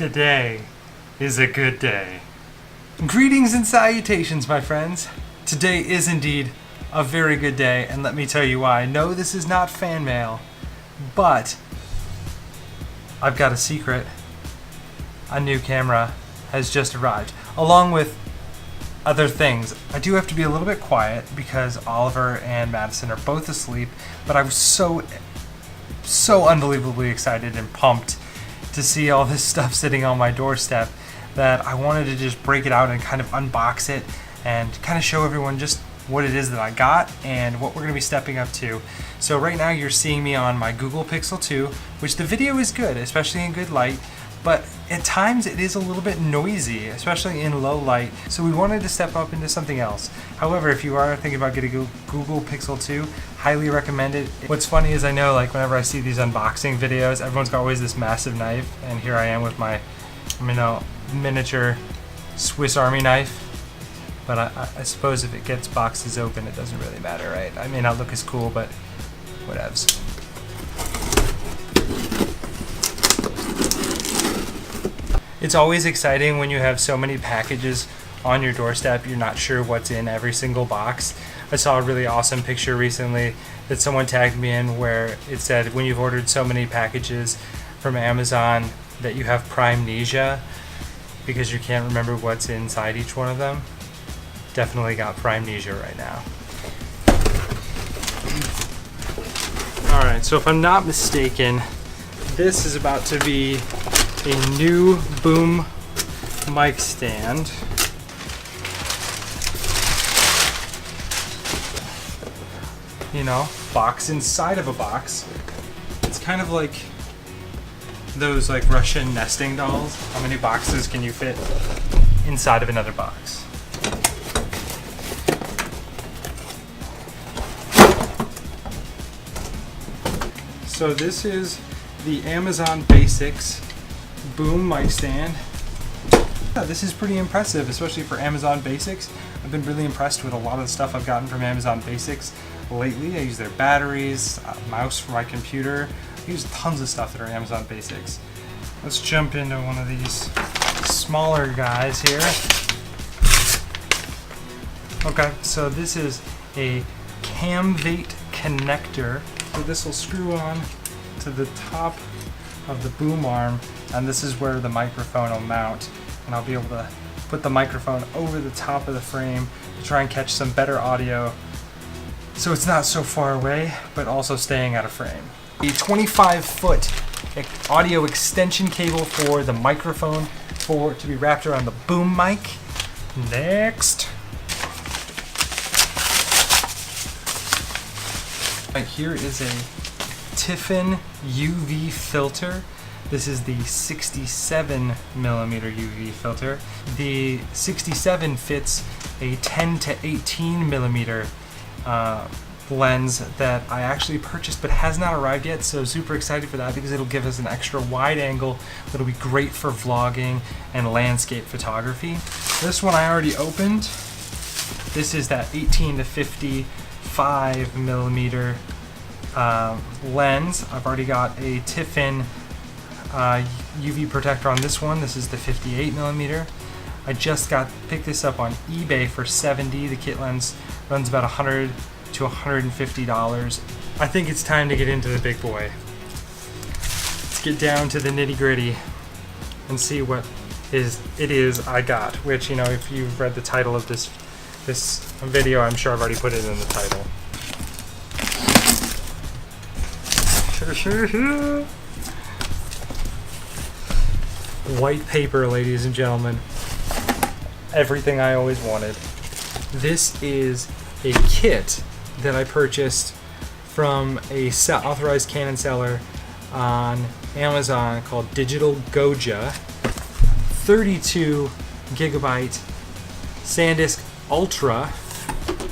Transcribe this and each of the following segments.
Today is a good day. Greetings and salutations, my friends. Today is indeed a very good day, and let me tell you why. No, this is not fan mail, but I've got a secret. A new camera has just arrived, along with other things. I do have to be a little bit quiet because Oliver and Madison are both asleep, but I was so unbelievably excited and pumped to see all this stuff sitting on my doorstep that I wanted to just break it out and kind of unbox it and kind of show everyone just what it is that I got and what we're going to be stepping up to. So right now you're seeing me on my Google Pixel 2, which the video is good, especially in good light, but at times it is a little bit noisy, especially in low light, so we wanted to step up into something else. However, if you are thinking about getting a Google Pixel 2, highly recommend it. What's funny is I know, like, whenever I see these unboxing videos, everyone's got always this massive knife, and here I am with my, miniature Swiss Army knife. But I suppose if it gets boxes open, it doesn't really matter, right? I may not look as cool, but whatevs. It's always exciting when you have so many packages on your doorstep, you're not sure what's in every single box. I saw a really awesome picture recently that someone tagged me in where it said when you've ordered so many packages from Amazon that you have primenesia because you can't remember what's inside each one of them. Definitely got primenesia right now. Alright, so if I'm not mistaken, this is about to be a new boom mic stand. You know, box inside of a box. It's kind of like those like Russian nesting dolls. How many boxes can you fit inside of another box? So this is the Amazon Basics boom mic stand. Yeah, this is pretty impressive, especially for Amazon Basics. I've been really impressed with a lot of the stuff I've gotten from Amazon Basics lately. I use their batteries, a mouse for my computer. I use tons of stuff that are Amazon Basics. Let's jump into one of these smaller guys here. Okay, so this is a Camvate connector. So this will screw on to the top of the boom arm, and this is where the microphone will mount, and I'll be able to put the microphone over the top of the frame to try and catch some better audio so it's not so far away but also staying out of frame. A 25-foot audio extension cable for the microphone to be wrapped around the boom mic. Next, right here is a Tiffen UV filter. This is the 67 millimeter UV filter. The 67 fits a 10 to 18 millimeter lens that I actually purchased but has not arrived yet, so super excited for that because it'll give us an extra wide angle that'll be great for vlogging and landscape photography. This one I already opened. This is that 18 to 55 millimeter lens. I've already got a Tiffen UV Protector on this one. This is the 58 millimeter. I just picked this up on eBay for $70. The kit lens runs about $100 to $150. I think it's time to get into the big boy. Let's get down to the nitty gritty and see what it is I got. Which, you know, if you've read the title of this video, I'm sure I've already put it in the title. White paper, ladies and gentlemen. Everything I always wanted. This is a kit that I purchased from a authorized Canon seller on Amazon called Digital Goja. 32 gigabyte SanDisk Ultra.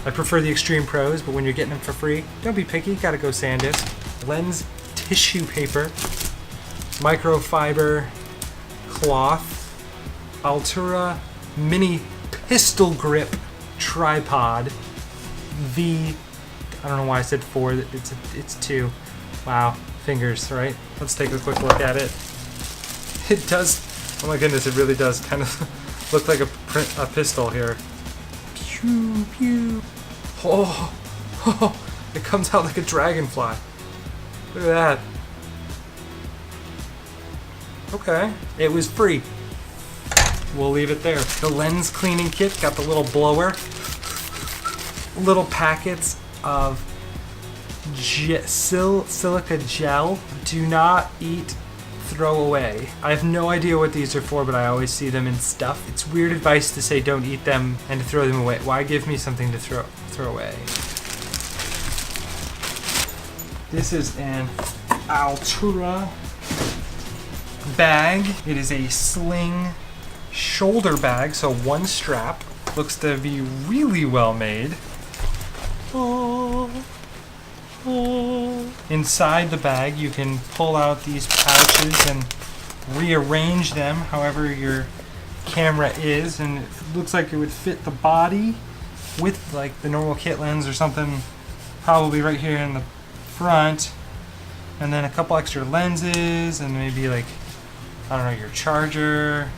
I prefer the Extreme Pros, but when you're getting them for free, don't be picky, gotta go SanDisk. Lens tissue paper, microfiber cloth, Altura mini pistol grip tripod, I don't know why I said 4, it's 2. Wow, fingers, right? Let's take a quick look at it. It does Oh my goodness, it really does kind of look like a pistol here. Pew, pew. Oh, oh, it comes out like a dragonfly. Look at that. Okay, it was free. We'll leave it there. The lens cleaning kit got the little blower, little packets of silica gel. Do not eat, throw away. I have no idea what these are for, but I always see them in stuff. It's weird advice to say don't eat them and to throw them away. Why give me something to throw away? This is an Altura bag. It is a Sling shoulder bag, so one strap. Looks to be really well made. Oh. Oh. Inside the bag you can pull out these pouches and rearrange them however your camera is, and it looks like it would fit the body with like the normal kit lens or something, probably right here in the front, and then a couple extra lenses and maybe like, I don't know, your charger.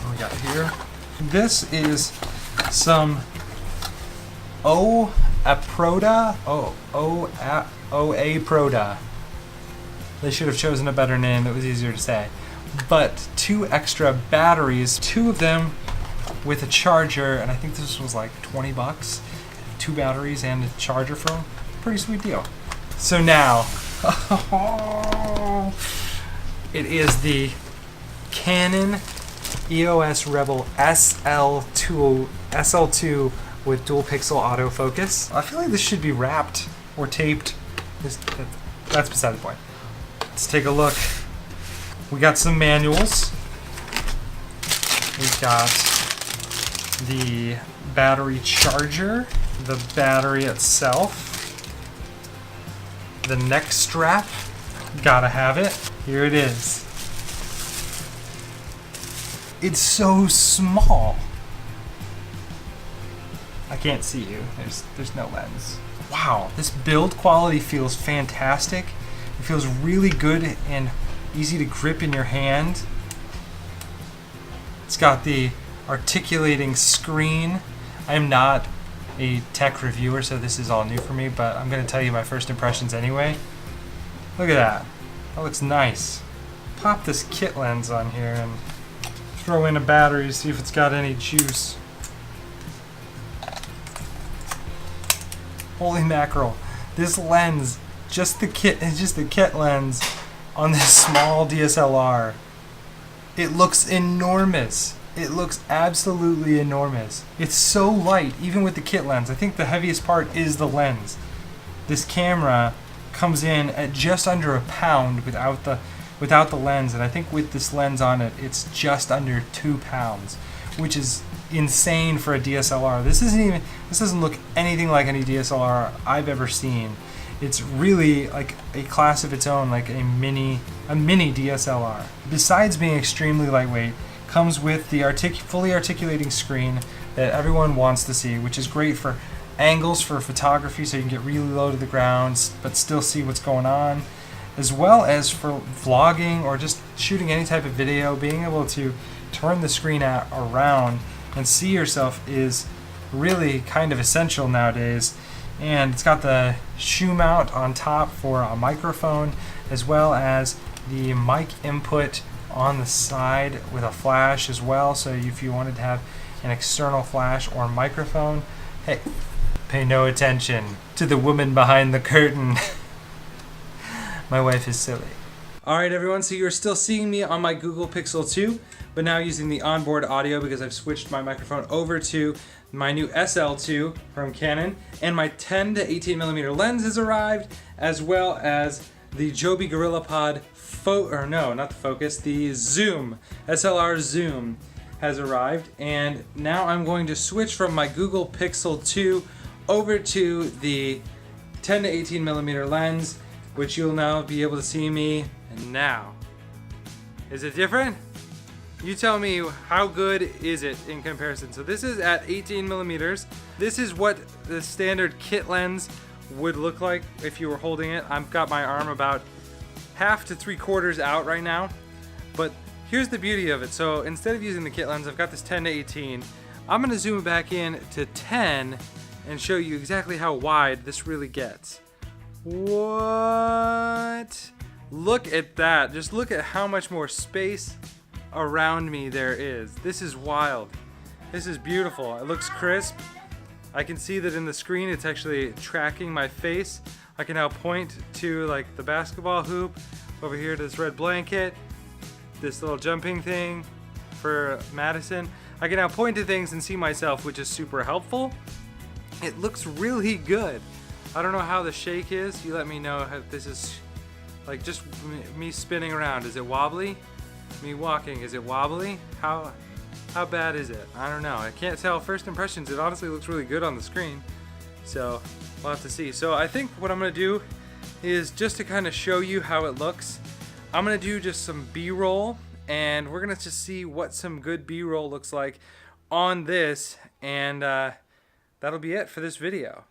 What we got here? This is some OAproda. OAproda. They should have chosen a better name that was easier to say. But 2 extra batteries, 2 of them with a charger, and I think this was like 20 bucks. 2 batteries and a charger for them. Pretty sweet deal. So now, it is the Canon EOS Rebel SL2 with dual pixel autofocus. I feel like this should be wrapped or taped. That's beside the point. Let's take a look. We got some manuals. We've got the battery charger, the battery itself, the neck strap. Gotta have it. Here it is. It's so small. I can't see you. There's no lens. Wow, this build quality feels fantastic. It feels really good and easy to grip in your hand. It's got the articulating screen. I am not a tech reviewer, so this is all new for me, but I'm going to tell you my first impressions anyway. Look at that. That looks nice. Pop this kit lens on here and throw in a battery, see if it's got any juice. Holy mackerel. This lens, just the kit lens on this small DSLR. It looks enormous. It looks absolutely enormous. It's so light, even with the kit lens. I think the heaviest part is the lens. This camera comes in at just under a pound without the lens, and I think with this lens on it, it's just under 2 pounds, which is insane for a DSLR. This doesn't look anything like any DSLR I've ever seen. It's really like a class of its own, like a mini DSLR. Besides being extremely lightweight, comes with the fully articulating screen that everyone wants to see, which is great for angles for photography, so you can get really low to the ground but still see what's going on, as well as for vlogging or just shooting any type of video. Being able to turn the screen around and see yourself is really kind of essential nowadays. And it's got the shoe mount on top for a microphone, as well as the mic input on the side with a flash as well, so if you wanted to have an external flash or microphone, hey, pay no attention to the woman behind the curtain. My wife is silly. Alright everyone, so you're still seeing me on my Google Pixel 2, but now using the onboard audio because I've switched my microphone over to my new SL2 from Canon, and my 10 to 18mm lens has arrived, as well as the Joby GorillaPod the Zoom, SLR Zoom has arrived, and now I'm going to switch from my Google Pixel 2 over to the 10 to 18mm lens, which you'll now be able to see me now. Is it different? You tell me, how good is it in comparison? So this is at 18mm. This is what the standard kit lens would look like if you were holding it. I've got my arm about half to 3/4 out right now, but here's the beauty of it. So instead of using the kit lens, I've got this 10 to 18. I'm gonna zoom it back in to 10 and show you exactly how wide this really gets. What? Look at that. Just look at how much more space around me there is. This is wild. This is beautiful. It looks crisp. I can see that in the screen it's actually tracking my face. I can now point to like the basketball hoop, over here to this red blanket, this little jumping thing for Madison. I can now point to things and see myself, which is super helpful. It looks really good. I don't know how the shake is. You let me know how this is, like just me spinning around. Is it wobbly? Me walking, is it wobbly? How bad is it? I don't know. I can't tell. First impressions, it honestly looks really good on the screen. So we'll have to see. So I think what I'm gonna do is just to kind of show you how it looks, I'm gonna do just some B-roll, and we're gonna just see what some good B-roll looks like on this, and that'll be it for this video.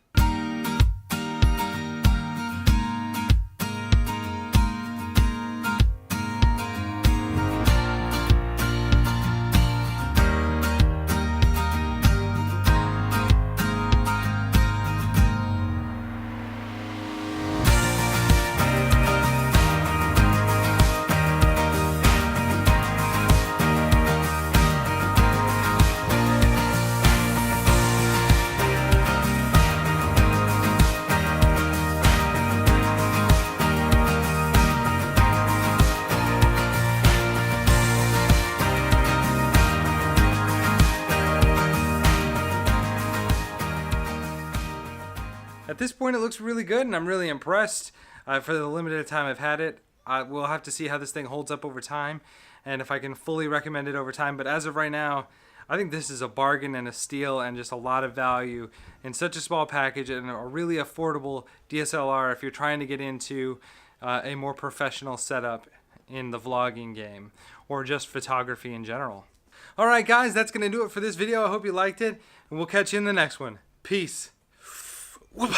At this point it looks really good and I'm really impressed for the limited time I've had it. We'll have to see how this thing holds up over time and if I can fully recommend it over time, but as of right now I think this is a bargain and a steal and just a lot of value in such a small package and a really affordable DSLR if you're trying to get into a more professional setup in the vlogging game or just photography in general. Alright guys, that's going to do it for this video. I hope you liked it and we'll catch you in the next one. Peace. Whoop.